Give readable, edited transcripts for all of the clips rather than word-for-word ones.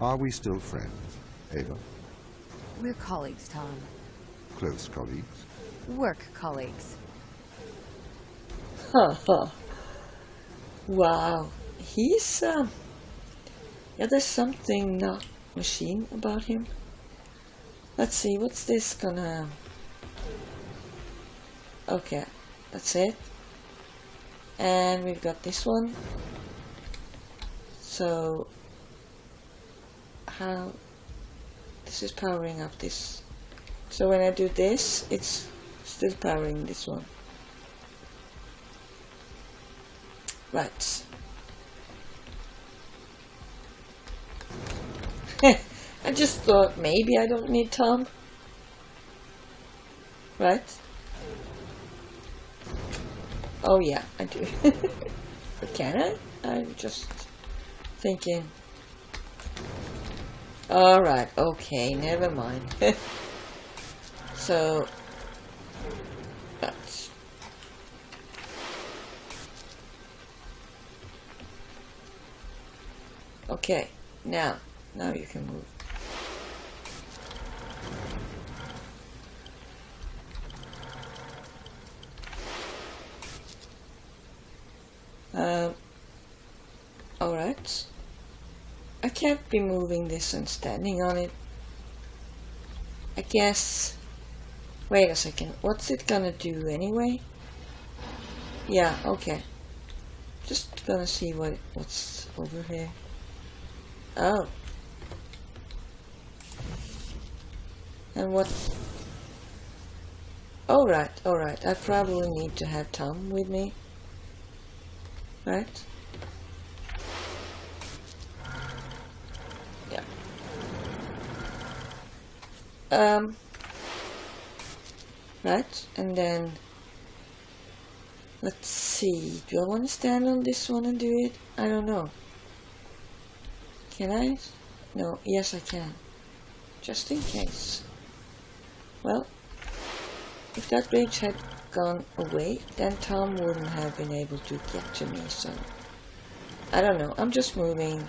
Are we still friends, Ava? We're colleagues, Tom. Close colleagues? Work colleagues. Haha. Wow. He's, yeah, there's something not machine about him. Let's see, what's this gonna... Okay, that's it. And we've got this one. So, how... This is powering up this. So when I do this, it's still powering this one. Right. I just thought maybe I don't need Tom. Right? Oh yeah, I do. But can I? I'm just thinking. Alright, okay, never mind. So, that's... Okay, now you can move. Alright. I can't be moving this and standing on it. I guess... Wait a second, what's it gonna do anyway? Yeah, okay. Just gonna see what's over here. Oh. And what... Alright. I probably need to have Tom with me. Right? Yeah. Right, and then... Let's see, do I want to stand on this one and do it? I don't know. Can I? No, yes I can. Just in case. Well, if that bridge had gone away, then Tom wouldn't have been able to get to me, so... I don't know, I'm just moving.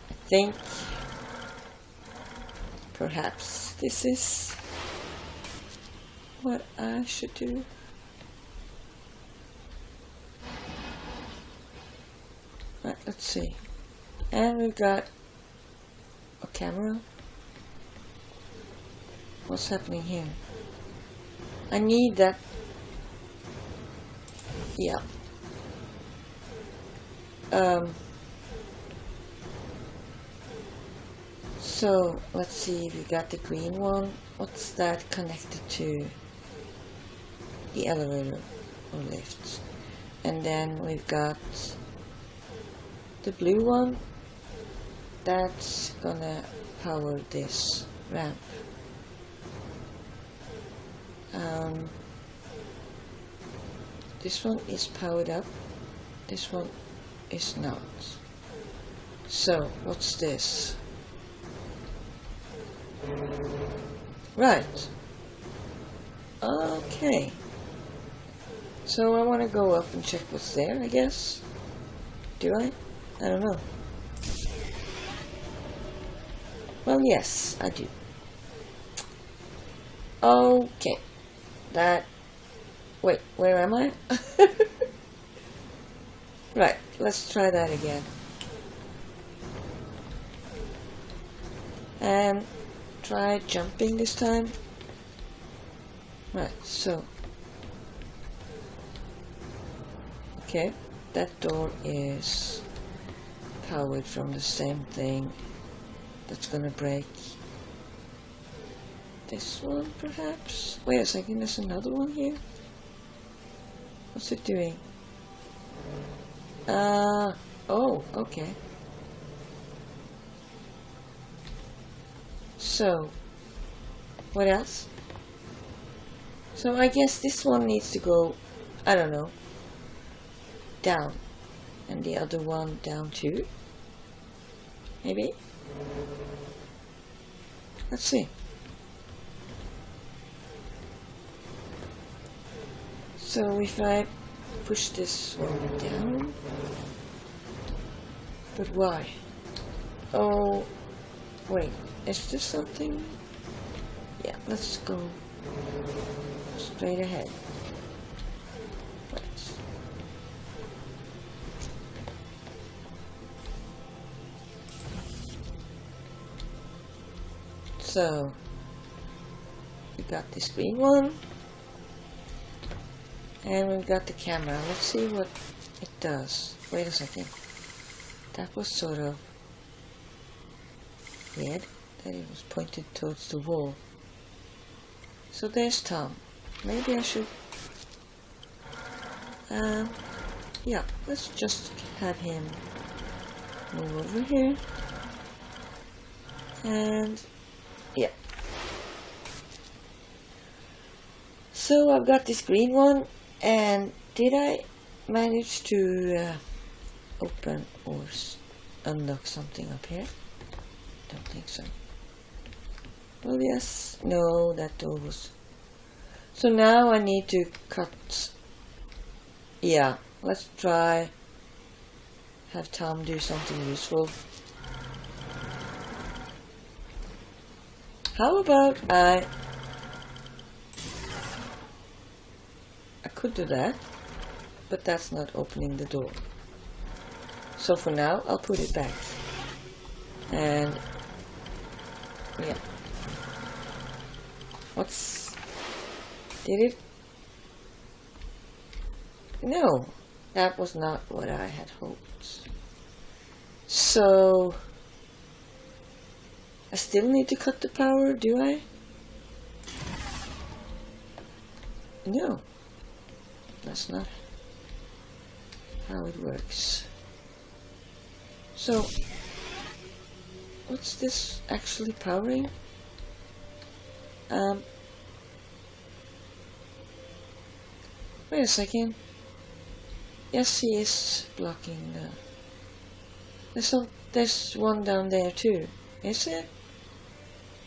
I think... Perhaps this is... what I should do. Right, let's see. And we've got a camera. What's happening here? I need that. Yeah. So let's see if we got the green one. What's that connected to? The elevator or lift. And then we've got the blue one. That's gonna power this ramp. This one is powered up. This one is not. So, what's this? Right. Okay. So I want to go up and check what's there, I guess. Do I? I don't know. Well, yes, I do. Okay. That... Wait, where am I? Right, let's try that again. And try jumping this time. Right, so... Okay, that door is powered from the same thing. That's gonna break. This one, perhaps? Wait a second, there's another one here? What's it doing? Oh, okay. So, what else? So I guess this one needs to go, I don't know, down. And the other one down too? Maybe? Let's see. So if I push this one down, but why? Oh, Wait, is there something? Yeah, let's go straight ahead. Right. So, we got this green one. And we've got the camera. Let's see what it does. Wait a second. That was sort of weird that it was pointed towards the wall. So there's Tom. Maybe I should... yeah, let's just have him move over here. And... yeah. So I've got this green one. And did I manage to open or unlock something up here? Don't think so. Well, yes. No, that door was... So now I need to cut... Yeah, let's try... have Tom do something useful. How about I could do that, but that's not opening the door. So for now, I'll put it back. And yeah. Did it? No, that was not what I had hoped. So I still need to cut the power, do I? No. That's not how it works. So, what's this actually powering? Wait a second. Yes, he is blocking the... There's one down there too. Is it?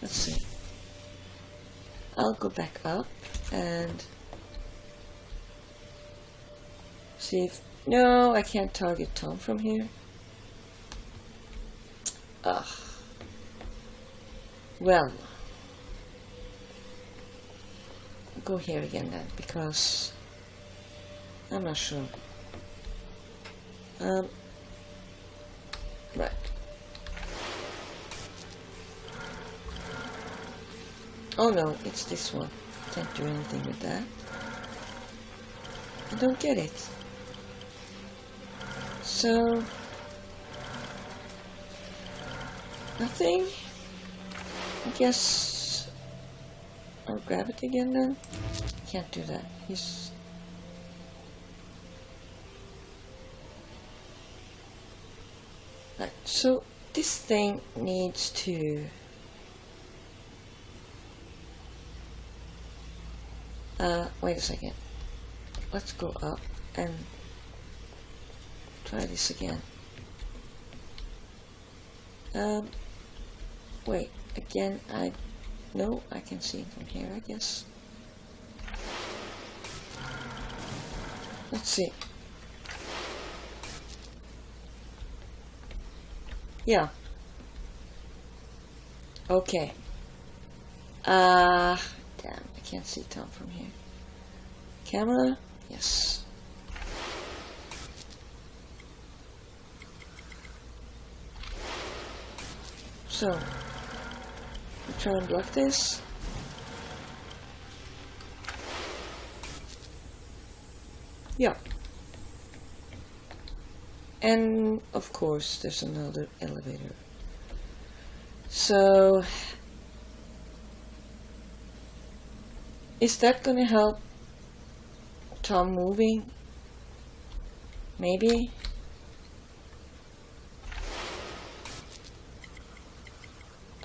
Let's see. I'll go back up and... see if... No, I can't target Tom from here. Ugh. Well. Go here again then, because... I'm not sure. Right. Oh no, it's this one. Can't do anything with that. I don't get it. So, nothing. I guess I'll grab it again then. Can't do that. He's... Right, so this thing needs to... wait a second. Let's go up and try this again. Wait, again, no, I can see it from here, I guess. Let's see. Yeah. Okay. Damn, I can't see Tom from here. Camera? Yes. So, we try and block this. Yeah. And of course there's another elevator. So, is that gonna help Tom moving? Maybe?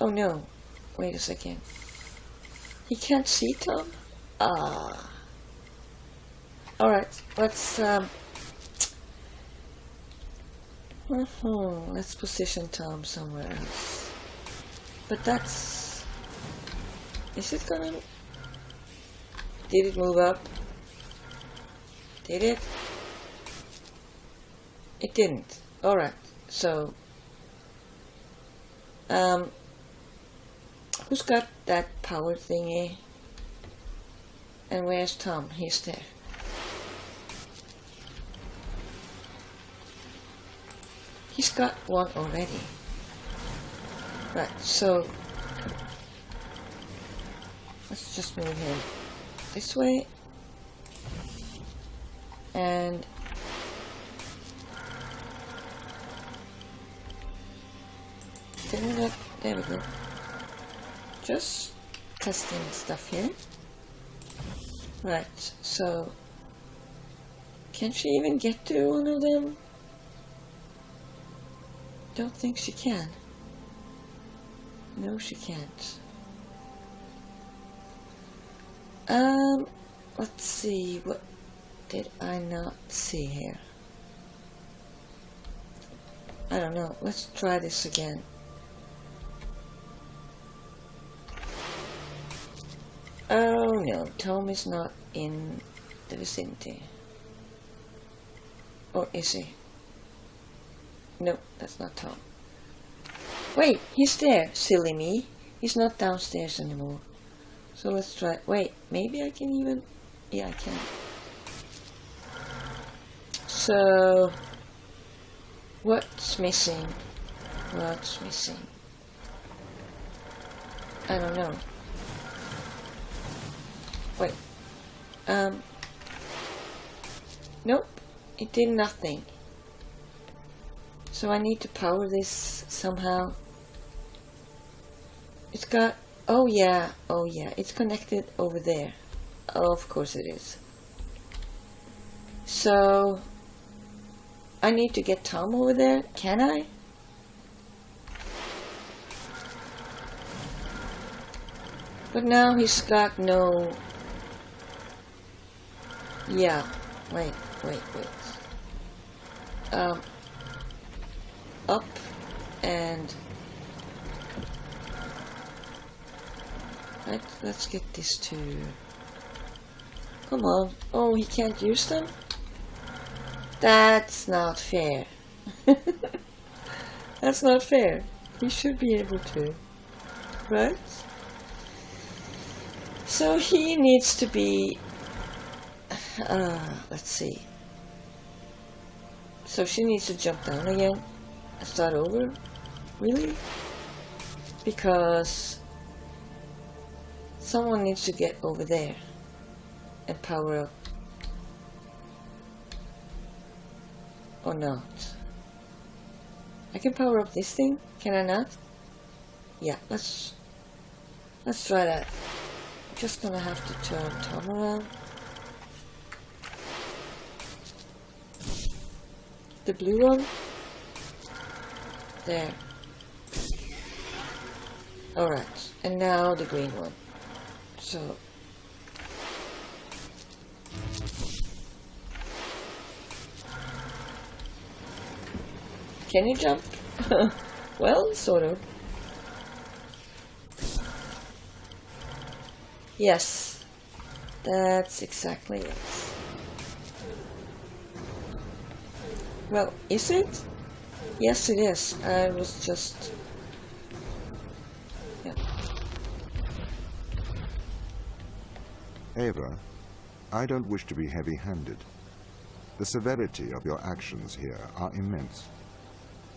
Oh no, wait a second. He can't see Tom? Ah. Alright, let's let's position Tom somewhere else. But that's... Is it gonna... Did it move up? Did it? It didn't. Alright, so... Who's got that power thingy? And where's Tom? He's there. He's got one already. Right, so let's just move him this way. And there we go. Just testing stuff here. Right, so can she even get to one of them? Don't think she can. No, she can't. Let's see, what did I not see here? I don't know, let's try this again. Oh no, Tom is not in the vicinity. Or is he? No, that's not Tom. Wait, he's there, silly me. He's not downstairs anymore. So let's try. Wait, maybe I can even. Yeah, I can. So, what's missing? What's missing? I don't know. Wait. Nope. It did nothing. So I need to power this somehow. It's got... Oh yeah, it's connected over there. Oh, of course it is. So... I need to get Tom over there, can I? But now he's got no... Yeah, wait. Up and... Let's get this to... Come on. Oh, he can't use them? That's not fair. That's not fair. He should be able to. Right? So he needs to be... let's see. So she needs to jump down again and start over? Really? Because someone needs to get over there and power up. Or not. I can power up this thing, can I not? Yeah, let's try that. I'm just gonna have to turn Tom around. The blue one? There. Alright, and now the green one. So... Can you jump? Well, sort of. Yes. That's exactly it. Well, is it? Yes, it is. I was just... Yeah. Ava, I don't wish to be heavy-handed. The severity of your actions here are immense.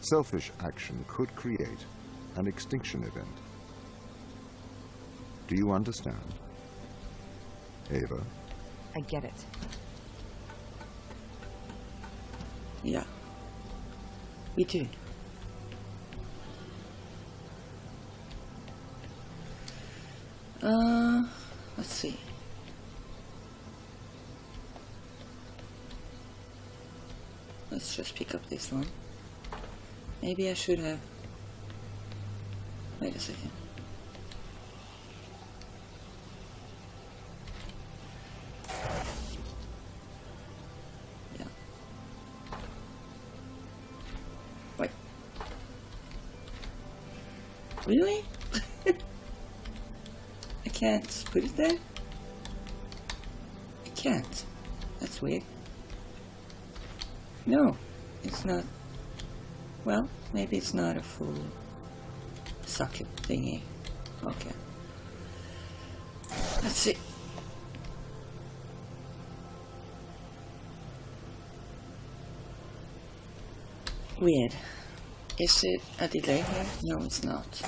Selfish action could create an extinction event. Do you understand? Ava? I get it. Yeah. We do. Let's see. Let's just pick up this one. Maybe I should have... Wait a second. Yeah. Wait. Really? I can't put it there? I can't. That's weird. No, it's not. Well, maybe it's not a full socket thingy. Okay. Let's see. Weird. Is it a delay here? No, it's not.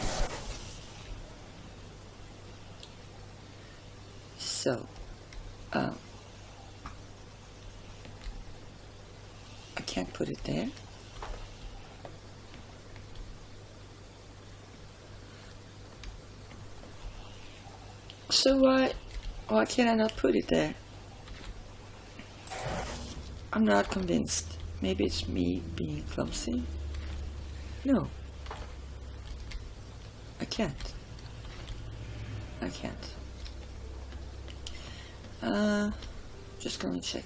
So, I can't put it there. So why can I not put it there? I'm not convinced. Maybe it's me being clumsy. No. I can't. Just gonna check.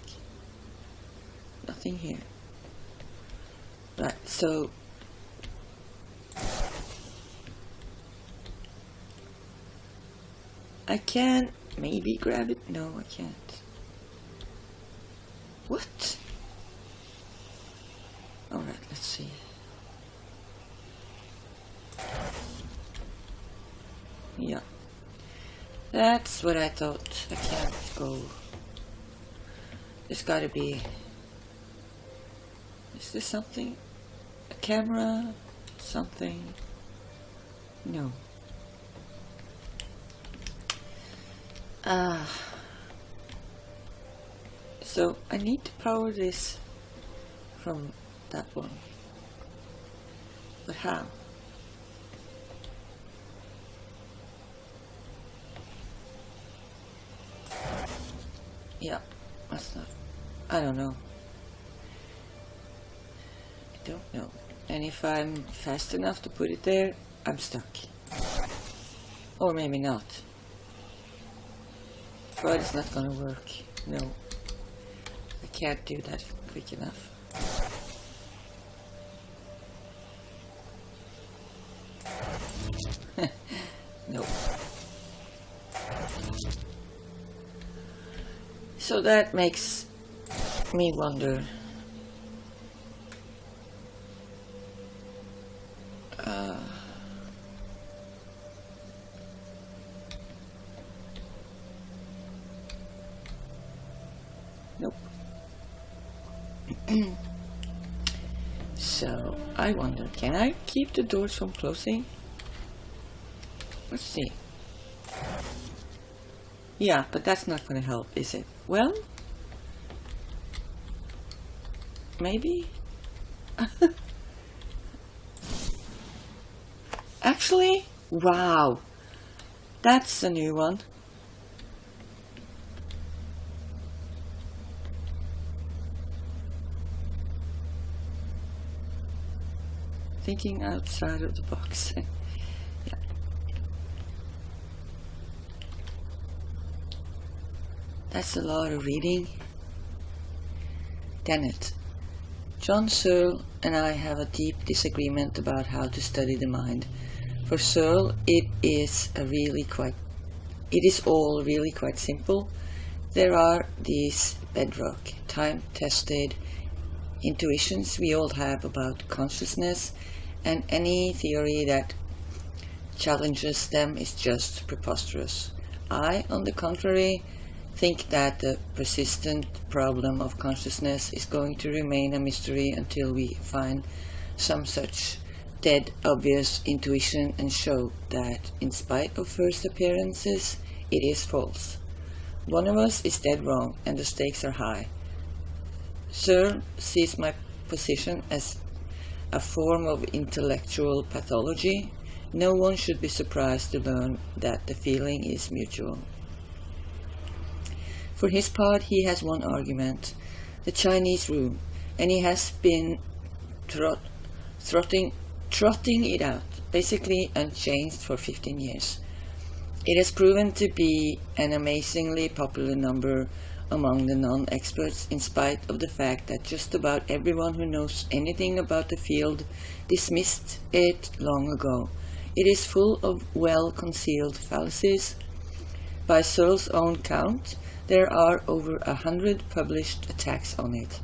Nothing here. Right, so I can maybe grab it. No, I can't. What? Alright, let's see. Yeah. That's what I thought. I can't go. There's gotta be... Is this something? A camera? Something? No. So I need to power this from that one. But how? Yeah, that's not... I don't know. I don't know. And if I'm fast enough to put it there, I'm stuck. Or maybe not. But it's not gonna work. No. I can't do that quick enough. No. So that makes me wonder. Nope. So I wonder, can I keep the doors from closing? Let's see. Yeah, but that's not going to help, is it? Well, maybe. Actually, wow, that's a new one. Thinking outside of the box. Yeah. That's a lot of reading. Damn it. John Searle and I have a deep disagreement about how to study the mind. For Searle, it is all really quite simple. There are these bedrock, time-tested intuitions we all have about consciousness, and any theory that challenges them is just preposterous. I, on the contrary, think that the persistent problem of consciousness is going to remain a mystery until we find some such dead obvious intuition and show that, in spite of first appearances, it is false. One of us is dead wrong, and the stakes are high. Searle sees my position as a form of intellectual pathology. No one should be surprised to learn that the feeling is mutual. For his part, he has one argument, the Chinese room, and he has been trotting it out, basically unchanged for 15 years. It has proven to be an amazingly popular number among the non-experts, in spite of the fact that just about everyone who knows anything about the field dismissed it long ago. It is full of well-concealed fallacies. By Searle's own count, there are over 100 published attacks on it.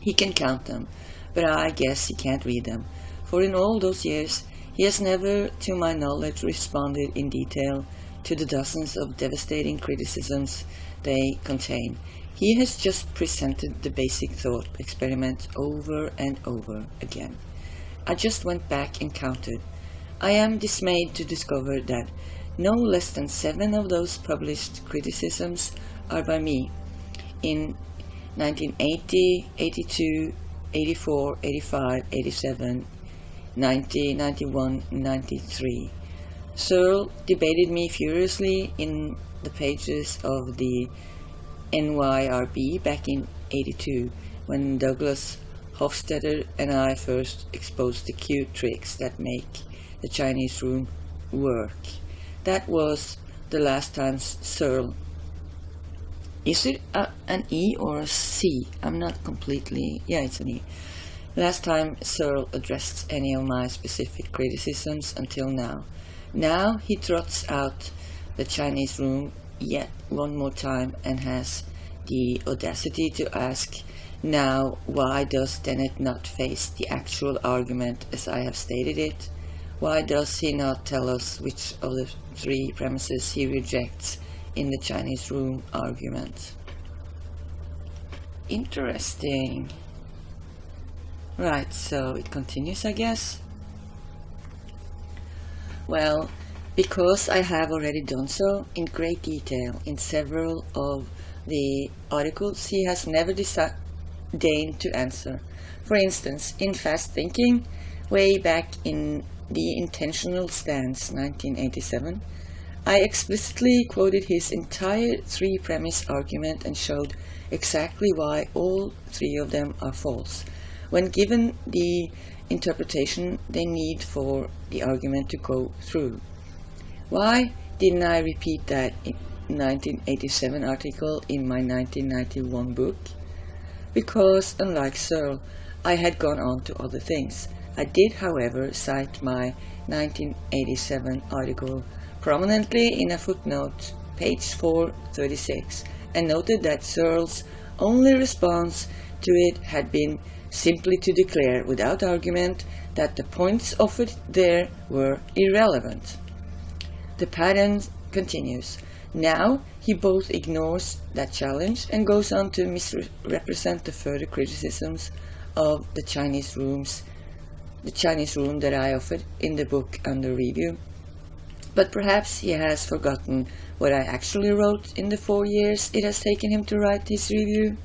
He can count them, but I guess he can't read them, for in all those years he has never, to my knowledge, responded in detail to the dozens of devastating criticisms they contain. He has just presented the basic thought experiment over and over again. I just went back and counted. I am dismayed to discover that no less than 7 of those published criticisms are by me in 1980, 82, 84, 85, 87, 90, 91, 93. Searle debated me furiously in the pages of the NYRB back in 82, when Douglas Hofstadter and I first exposed the cute tricks that make the Chinese room work. That was the last time Searle... Is it an E or a C? I'm not completely... Yeah, it's an E. Last time Searle addressed any of my specific criticisms until now. Now he trots out the Chinese room yet one more time and has the audacity to ask, now why does Dennett not face the actual argument as I have stated it? Why does he not tell us which of the 3 premises he rejects in the Chinese room argument? Interesting. Right, so it continues, I guess. Well, because I have already done so in great detail in several of the articles, he has never deigned to answer. For instance, in Fast Thinking, way back in The Intentional Stance, 1987, I explicitly quoted his entire 3-premise argument and showed exactly why all 3 of them are false, when given the interpretation they need for the argument to go through. Why didn't I repeat that in 1987 article in my 1991 book? Because, unlike Searle, I had gone on to other things. I did, however, cite my 1987 article prominently in a footnote, page 436, and noted that Searle's only response to it had been simply to declare without argument that the points offered there were irrelevant. The pattern continues. Now he both ignores that challenge and goes on to misrepresent the further criticisms of the Chinese room that I offered in the book under review. But perhaps he has forgotten what I actually wrote in the 4 years it has taken him to write his review.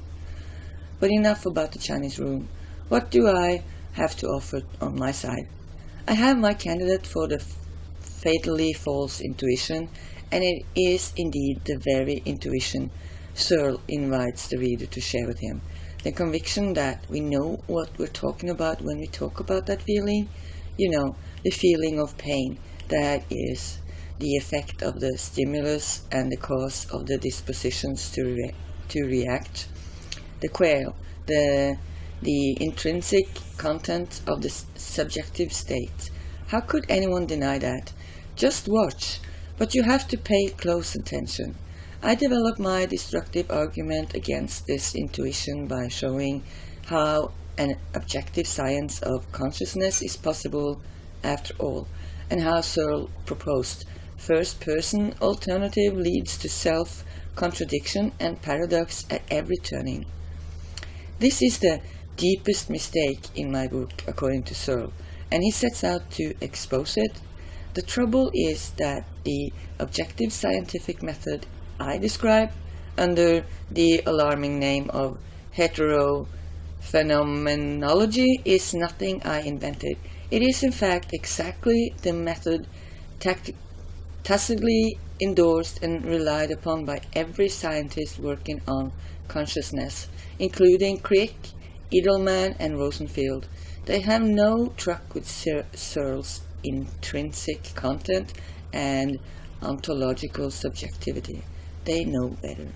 But enough about the Chinese room. What do I have to offer on my side? I have my candidate for the fatally false intuition, and it is indeed the very intuition Searle invites the reader to share with him. The conviction that we know what we're talking about when we talk about that feeling. You know, the feeling of pain that is the effect of the stimulus and the cause of the dispositions to react. The quale, the intrinsic content of the subjective state. How could anyone deny that? Just watch, but you have to pay close attention. I develop my destructive argument against this intuition by showing how an objective science of consciousness is possible after all, and how Searle proposed first-person alternative leads to self-contradiction and paradox at every turning. This is the deepest mistake in my book, according to Searle, and he sets out to expose it. The trouble is that the objective scientific method I describe under the alarming name of heterophenomenology is nothing I invented. It is in fact exactly the method tacitly endorsed and relied upon by every scientist working on consciousness, including Crick, Edelman, and Rosenfield. They have no truck with Searle's intrinsic content and ontological subjectivity. They know better.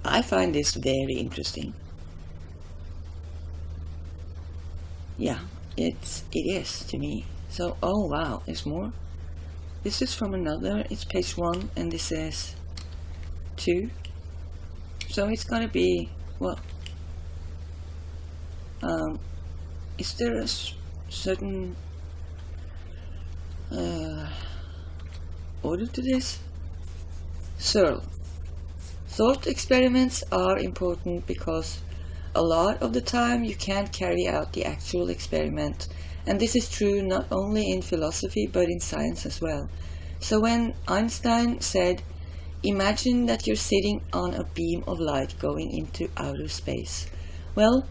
I find this very interesting. Yeah, it is to me. So, oh wow, there's more. This is from another, it's page 1, and this is 2. So it's gonna be, well, is there a certain order to this? Searle. Thought experiments are important because a lot of the time you can't carry out the actual experiment, and this is true not only in philosophy but in science as well. So when Einstein said, "Imagine that you're sitting on a beam of light going into outer space," well,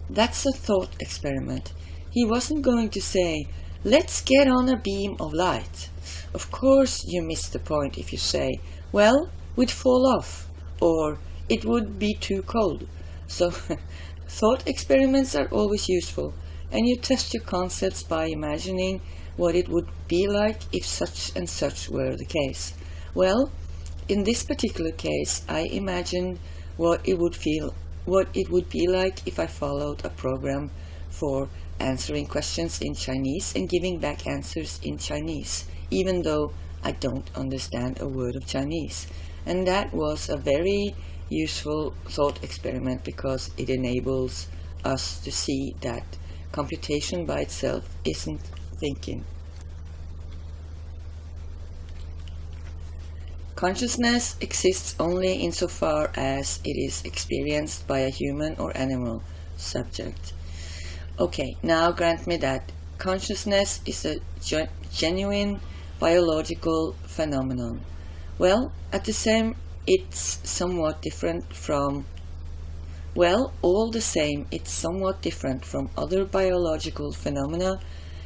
that's a thought experiment. He wasn't going to say, "Let's get on a beam of light." Of course you miss the point if you say, "Well, we'd fall off," or "It would be too cold." So thought experiments are always useful, and you test your concepts by imagining what it would be like if such and such were the case. Well, in this particular case, I imagined what it would be like if I followed a program for answering questions in Chinese and giving back answers in Chinese, even though I don't understand a word of Chinese. And that was a very useful thought experiment because it enables us to see that computation by itself isn't thinking. Consciousness exists only insofar as it is experienced by a human or animal subject. Okay, now grant me that consciousness is a genuine biological phenomenon. Well, at the same, it's somewhat different from other biological phenomena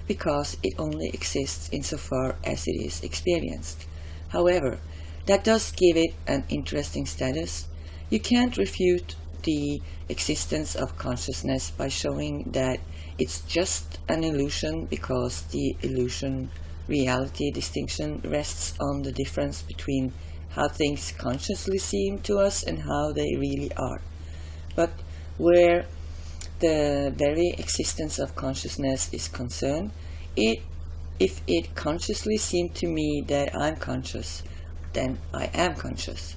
because it only exists insofar as it is experienced. However, that does give it an interesting status. You can't refute the existence of consciousness by showing that it's just an illusion because the illusion-reality distinction rests on the difference between how things consciously seem to us and how they really are. But where the very existence of consciousness is concerned, if it consciously seemed to me that I'm conscious, then I am conscious.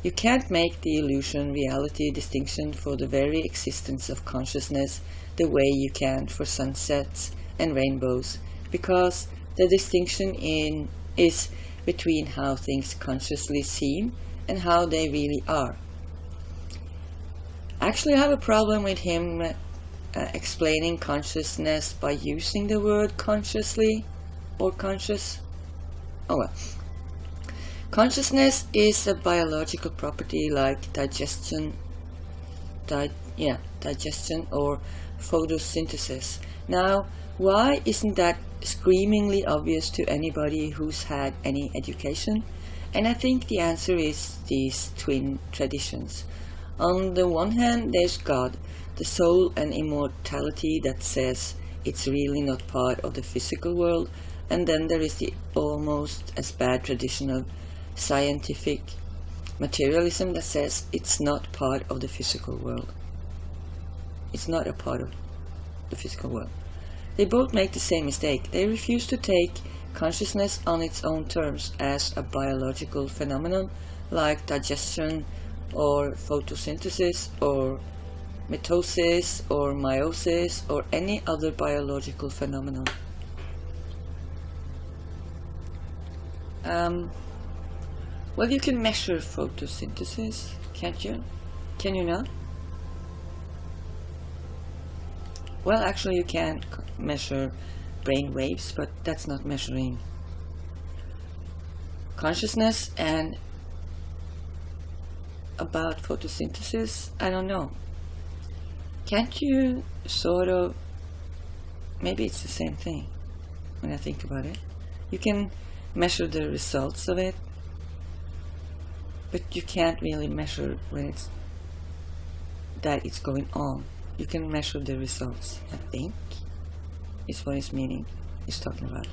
You can't make the illusion-reality distinction for the very existence of consciousness the way you can for sunsets and rainbows, because the distinction is between how things consciously seem and how they really are. Actually, I have a problem with him explaining consciousness by using the word consciously or conscious. Oh well. Consciousness is a biological property like digestion or photosynthesis. Now, why isn't that screamingly obvious to anybody who's had any education? And I think the answer is these twin traditions. On the one hand, there's God, the soul and immortality that says it's really not part of the physical world, and then there is the almost as bad tradition of scientific materialism that says it's not part of the physical world. It's not a part of the physical world. They both make the same mistake. They refuse to take consciousness on its own terms as a biological phenomenon like digestion or photosynthesis or mitosis or meiosis or any other biological phenomenon. Well, you can measure photosynthesis, can't you? Can you not? Well, actually you can measure brain waves, but that's not measuring consciousness. And about photosynthesis, I don't know. Can't you sort of, maybe it's the same thing when I think about it. You can measure the results of it, but you can't really measure when it's going on. You can measure the results, I think, is what his meaning is talking about.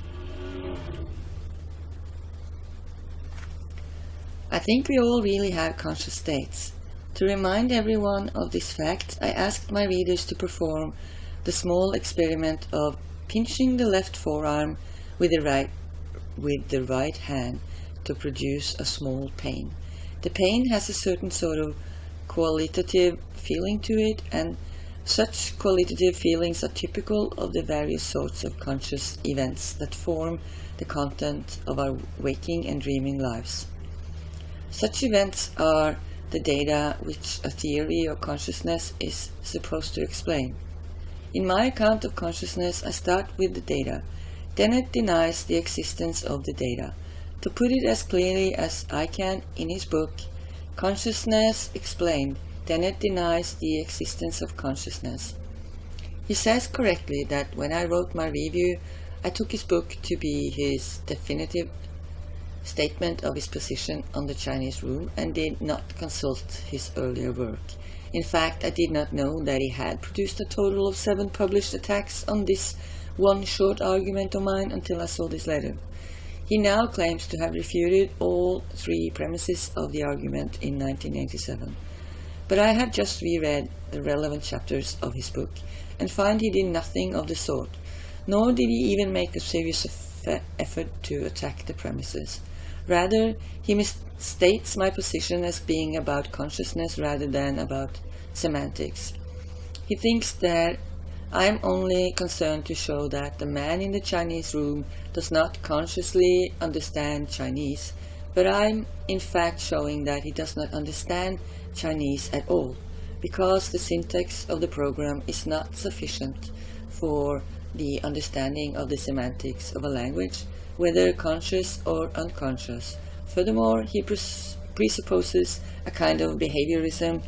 I think we all really have conscious states. To remind everyone of this fact, I asked my readers to perform the small experiment of pinching the left forearm with the right hand to produce a small pain. The pain has a certain sort of qualitative feeling to it, and Such qualitative feelings are typical of the various sorts of conscious events that form the content of our waking and dreaming lives. Such events are the data which a theory of consciousness is supposed to explain. In my account of consciousness, I start with the data. Dennett denies the existence of the data. To put it as clearly as I can in his book, Consciousness Explained, Dennett denies the existence of consciousness. He says correctly that when I wrote my review, I took his book to be his definitive statement of his position on the Chinese room and did not consult his earlier work. In fact, I did not know that he had produced a total of 7 published attacks on this one short argument of mine until I saw this letter. He now claims to have refuted all 3 premises of the argument in 1987. But I have just reread the relevant chapters of his book and find he did nothing of the sort, nor did he even make a serious effort to attack the premises. Rather, he misstates my position as being about consciousness rather than about semantics. He thinks that I am only concerned to show that the man in the Chinese room does not consciously understand Chinese, but I'm in fact showing that he does not understand Chinese at all, because the syntax of the program is not sufficient for the understanding of the semantics of a language, whether conscious or unconscious. Furthermore, he presupposes a kind of behaviorism.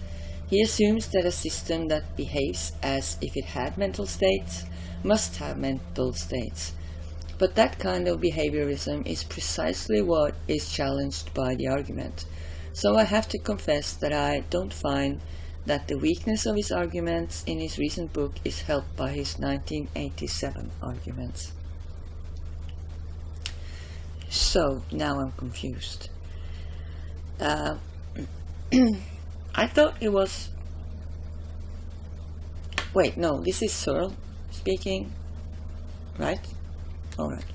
He assumes that a system that behaves as if it had mental states must have mental states. But that kind of behaviorism is precisely what is challenged by the argument. So I have to confess that I don't find that the weakness of his arguments in his recent book is helped by his 1987 arguments. So, now I'm confused. I thought it was... Wait, no, this is Searle speaking, right? Alright.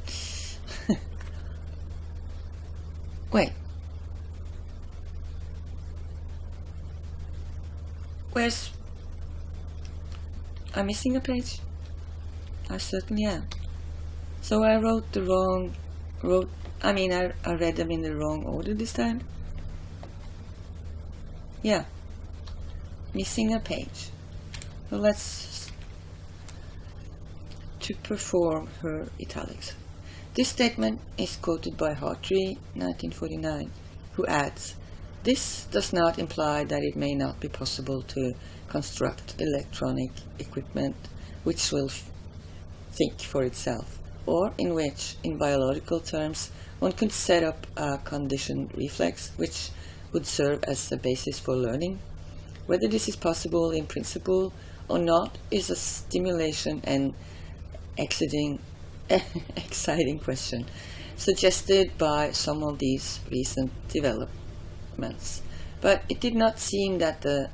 Wait. Where's... I'm missing a page? I certainly am. So I wrote the wrong... I read them in the wrong order this time? Yeah. Missing a page. So let's... To perform her italics. This statement is quoted by Hartree, 1949, who adds, "This does not imply that it may not be possible to construct electronic equipment which will think for itself, or in which, in biological terms, one could set up a conditioned reflex which would serve as a basis for learning. Whether this is possible in principle or not is a stimulation and exciting question, suggested by some of these recent developments. But it did not seem that the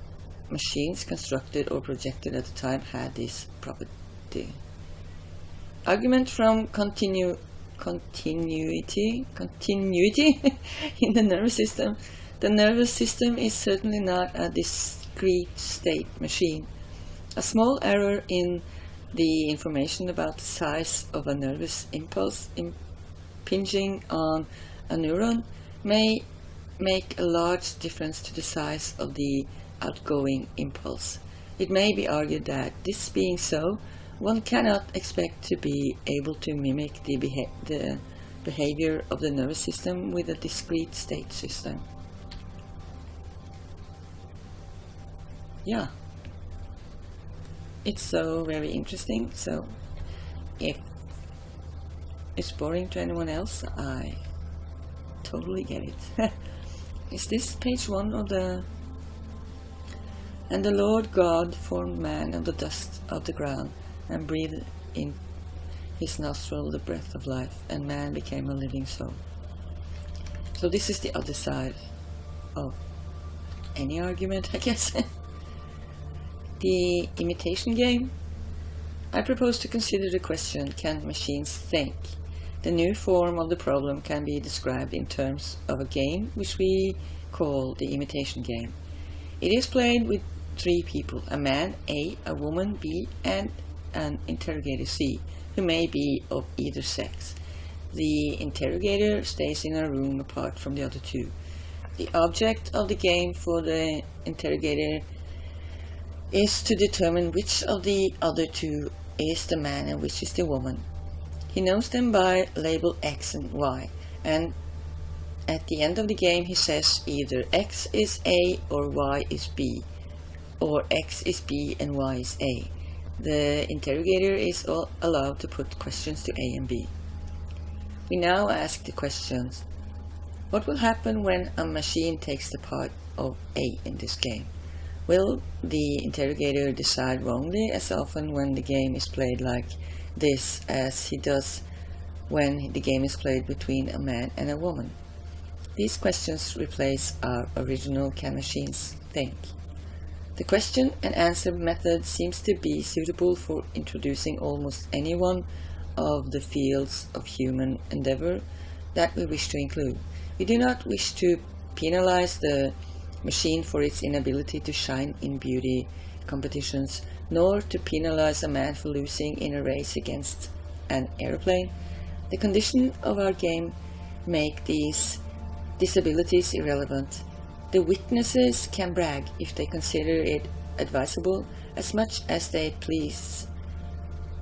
machines constructed or projected at the time had this property." Argument from continuity in the nervous system. The nervous system is certainly not a discrete state machine. A small error in the information about the size of a nervous impulse impinging on a neuron may make a large difference to the size of the outgoing impulse. It may be argued that, this being so, one cannot expect to be able to mimic the behavior of the nervous system with a discrete state system. Yeah. It's so very interesting, so if it's boring to anyone else, I totally get it. Is this page 1 of the... "And the Lord God formed man of the dust of the ground, and breathed in his nostril the breath of life, and man became a living soul." So this is the other side of any argument, I guess. The imitation game. I propose to consider the question, can machines think? The new form of the problem can be described in terms of a game which we call the imitation game. It is played with three people, a man A, a woman B, and an interrogator C, who may be of either sex. The interrogator stays in a room apart from the other two. The object of the game for the interrogator is to determine which of the other two is the man and which is the woman. He knows them by label X and Y, and at the end of the game he says either X is A or Y is B, or X is B and Y is A. The interrogator is allowed to put questions to A and B. We now ask the questions. What will happen when a machine takes the part of A in this game? Will the interrogator decide wrongly as often when the game is played like this as he does when the game is played between a man and a woman? These questions replace our original Can Machines Think? The question and answer method seems to be suitable for introducing almost any one of the fields of human endeavor that we wish to include. We do not wish to penalize the machine for its inability to shine in beauty competitions, nor to penalize a man for losing in a race against an airplane. The condition of our game make these disabilities irrelevant. The witnesses can brag if they consider it advisable as much as they please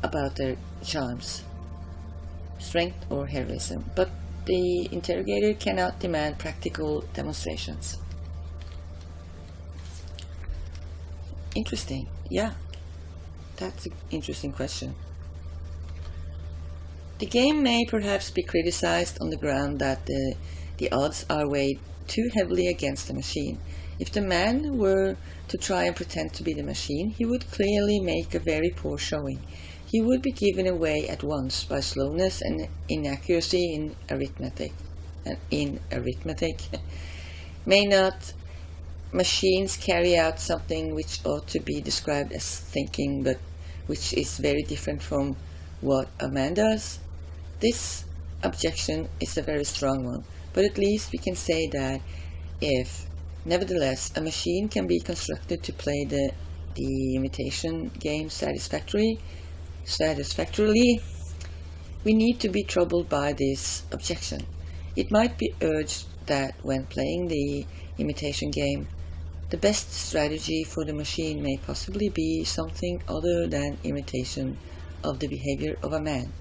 about their charms, strength or heroism, but the interrogator cannot demand practical demonstrations. Interesting. Yeah, that's an interesting question. The game may perhaps be criticized on the ground that the odds are weighed too heavily against the machine. If the man were to try and pretend to be the machine, he would clearly make a very poor showing. He would be given away at once by slowness and inaccuracy in arithmetic. May not machines carry out something which ought to be described as thinking, but which is very different from what a man does? This objection is a very strong one, but at least we can say that if, nevertheless, a machine can be constructed to play the imitation game satisfactorily, we need to be troubled by this objection. It might be urged that when playing the imitation game, the best strategy for the machine may possibly be something other than imitation of the behavior of a man.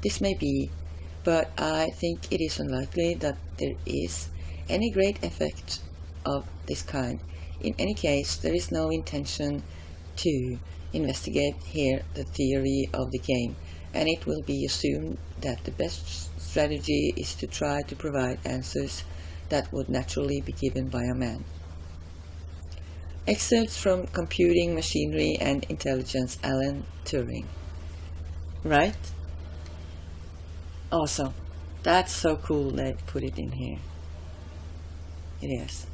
This may be, but I think it is unlikely that there is any great effect of this kind. In any case, there is no intention to investigate here the theory of the game, and it will be assumed that the best strategy is to try to provide answers that would naturally be given by a man. Excerpts from Computing Machinery and Intelligence, Alan Turing. Right? Awesome. That's so cool they put it in here. It is.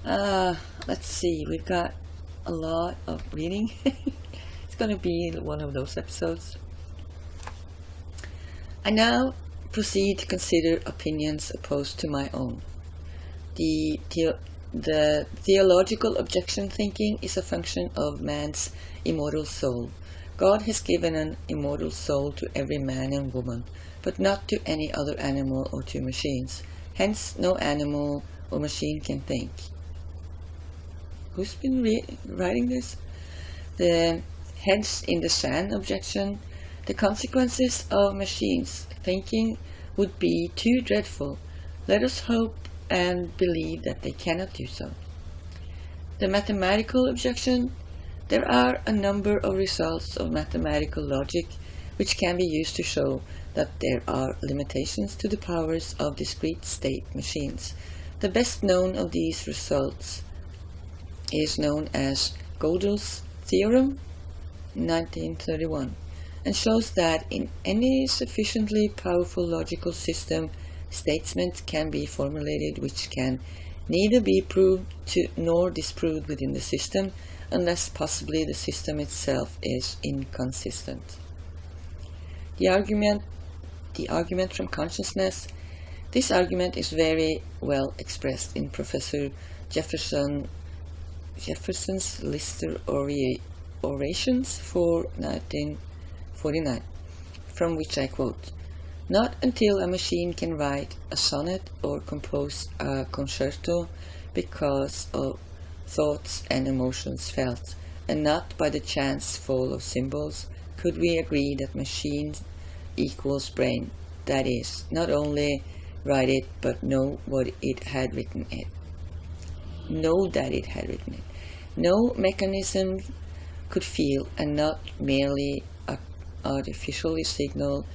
Let's see, we've got a lot of reading. It's going to be one of those episodes. I now proceed to consider opinions opposed to my own. The theological objection thinking is a function of man's immortal soul. God has given an immortal soul to every man and woman, but not to any other animal or to machines. Hence, no animal or machine can think. Who's been writing this? The heads in the sand objection. The consequences of machines thinking would be too dreadful. Let us hope and believe that they cannot do so. The mathematical objection. There are a number of results of mathematical logic which can be used to show that there are limitations to the powers of discrete state machines. The best known of these results is known as Gödel's theorem, 1931, and shows that in any sufficiently powerful logical system, statements can be formulated which can neither be proved to nor disproved within the system, unless possibly the system itself is inconsistent. The argument from consciousness. This argument is very well expressed in Professor Jefferson Jefferson's Lister Orations for 1949, from which I quote, "Not until a machine can write a sonnet or compose a concerto because of thoughts and emotions felt, and not by the chance fall of symbols, could we agree that machine equals brain, that is, not only write it, but know what it had written it. Know that it had written it. No mechanism could feel, and not merely artificially signal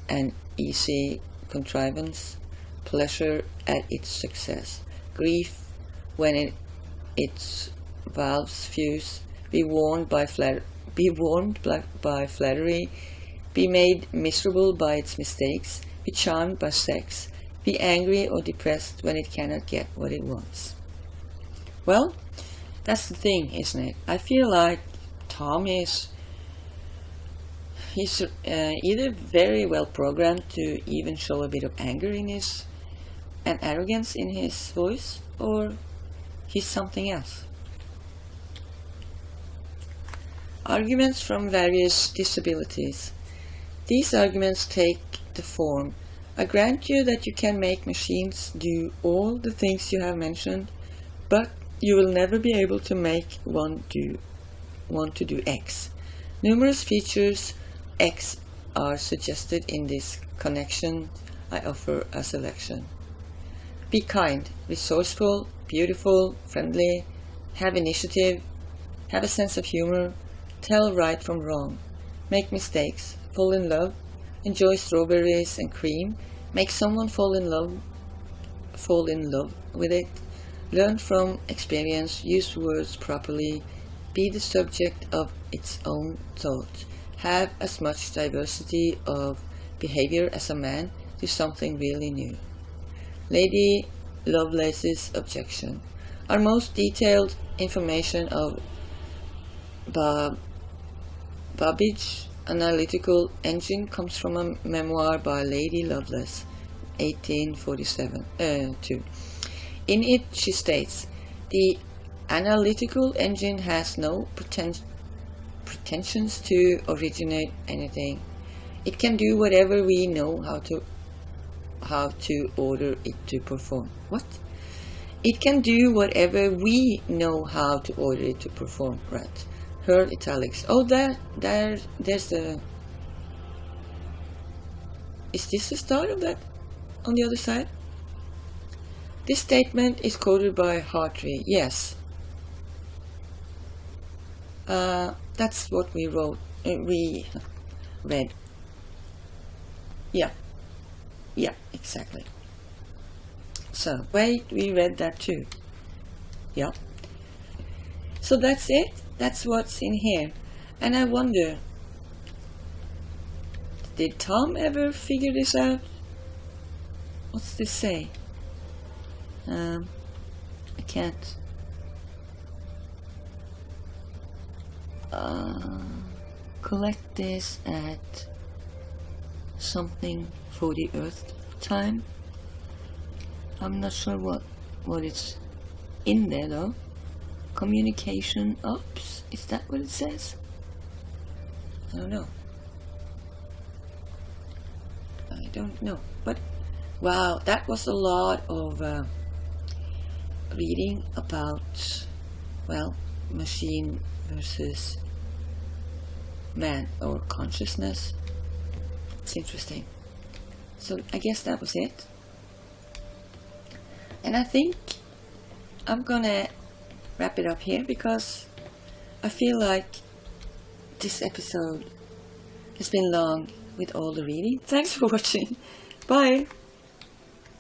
an easy contrivance, pleasure at its success, grief when its valves fuse, be warmed by flattery, be made miserable by its mistakes, be charmed by sex, be angry or depressed when it cannot get what it wants." Well, that's the thing, isn't it? I feel like Tom he's either very well programmed to even show a bit of anger in his and arrogance in his voice, or he's something else. Arguments from various disabilities. These arguments take the form: I grant you that you can make machines do all the things you have mentioned, but you will never be able to make one to do X. Numerous features X are suggested in this connection. I offer a selection. Be kind, resourceful, beautiful, friendly, have initiative, have a sense of humor, tell right from wrong, make mistakes, fall in love, enjoy strawberries and cream, make someone fall in love with it, learn from experience, use words properly, be the subject of its own thought, have as much diversity of behavior as a man, do something really new. Lady Lovelace's objection. Our most detailed information of Babbage analytical engine comes from a memoir by Lady Lovelace, 1847. In it she states, "The analytical engine has no pretensions to originate anything. It can do whatever we know how to order it to perform." What? It can do whatever we know how to order it to perform, right? Her italics. Oh, there's the... Is this the start of that on the other side? This statement is quoted by Hartree. Yes. That's what we read. Yeah, exactly. So, wait, we read that too. Yeah. So that's it. That's what's in here. And I wonder, did Tom ever figure this out? What's this say? I can't. Collect this at something for the Earth time. I'm not sure what it's in there though. Communication ops, is that what it says? I don't know. But wow, that was a lot of reading about, well, machine versus man or consciousness. It's interesting. So I guess that was it. And I think I'm gonna wrap it up here because I feel like this episode has been long with all the reading. Thanks for watching. Bye.